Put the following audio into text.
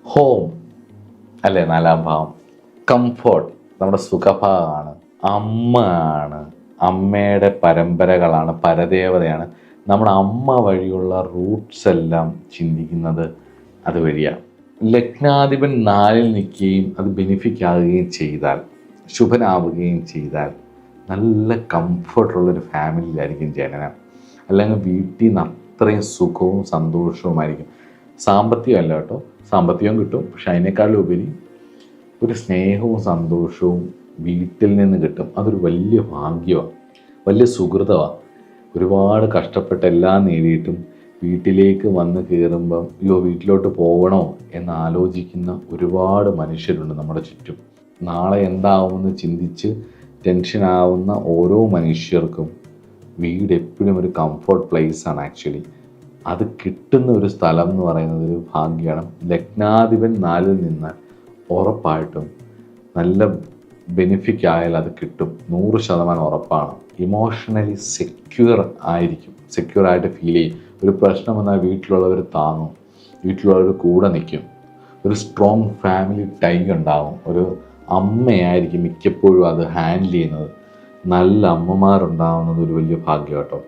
Home അല്ലേ നാലാം ഭാവം. കംഫോർട്ട് നമ്മുടെ സുഖഭാഗമാണ്. അമ്മ ആണ്, അമ്മയുടെ പരമ്പരകളാണ്, പരദേവതയാണ്. നമ്മുടെ അമ്മ വഴിയുള്ള റൂട്ട്സ് എല്ലാം ചിന്തിക്കുന്നത് അതുവഴിയാണ്. ലഗ്നാധിപൻ 4-ൽ നിൽക്കുകയും അത് ബെനിഫിറ്റ് ആകുകയും ചെയ്താൽ, ശുഭനാവുകയും ചെയ്താൽ നല്ല കംഫർട്ടുള്ളൊരു ഫാമിലിയിലായിരിക്കും ജനനം. അല്ലെങ്കിൽ വീട്ടിൽ നിന്ന് അത്രയും സുഖവും സന്തോഷവുമായിരിക്കും. സാമ്പത്തികമല്ല കേട്ടോ, സാമ്പത്തികം കിട്ടും, പക്ഷെ അതിനേക്കാളും ഉപരി ഒരു സ്നേഹവും സന്തോഷവും വീട്ടിൽ നിന്ന് കിട്ടും. അതൊരു വലിയ ഭാഗ്യമാണ്, വലിയ സുഹൃതമാണ്. ഒരുപാട് കഷ്ടപ്പെട്ട് എല്ലാം നേടിയിട്ടും വീട്ടിലേക്ക് വന്ന് കയറുമ്പം അയ്യോ വീട്ടിലോട്ട് പോകണോ എന്ന് ആലോചിക്കുന്ന ഒരുപാട് മനുഷ്യരുണ്ട് നമ്മുടെ ചുറ്റും. നാളെ എന്താവുമെന്ന് ചിന്തിച്ച് ടെൻഷനാവുന്ന ഓരോ മനുഷ്യർക്കും വീട് എപ്പോഴും ഒരു കംഫർട്ട് പ്ലേസാണ് ആക്ച്വലി. അത് കിട്ടുന്ന ഒരു സ്ഥലം എന്ന് പറയുന്നത് ഒരു ഭാഗ്യമാണ്. ലഗ്നാധിപൻ 4-ൽ നിന്നാൽ ഉറപ്പായിട്ടും നല്ല ബെനിഫിറ്റ് ആയാൽ അത് കിട്ടും, 100% ഉറപ്പാണ്. ഇമോഷണലി സെക്യൂർ ആയിരിക്കും, സെക്യൂറായിട്ട് ഫീൽ ചെയ്യും. ഒരു പ്രശ്നം വന്നാൽ വീട്ടിലുള്ളവർ താങ്ങും, വീട്ടിലുള്ളവർ കൂടെ നിൽക്കും. ഒരു സ്ട്രോങ് ഫാമിലി ടൈ ഉണ്ടാകും. ഒരു അമ്മയായിരിക്കും മിക്കപ്പോഴും അത് ഹാൻഡിൽ ചെയ്യുന്നത്. നല്ല അമ്മമാരുണ്ടാവുന്നത് ഒരു വലിയ ഭാഗ്യം കേട്ടോ.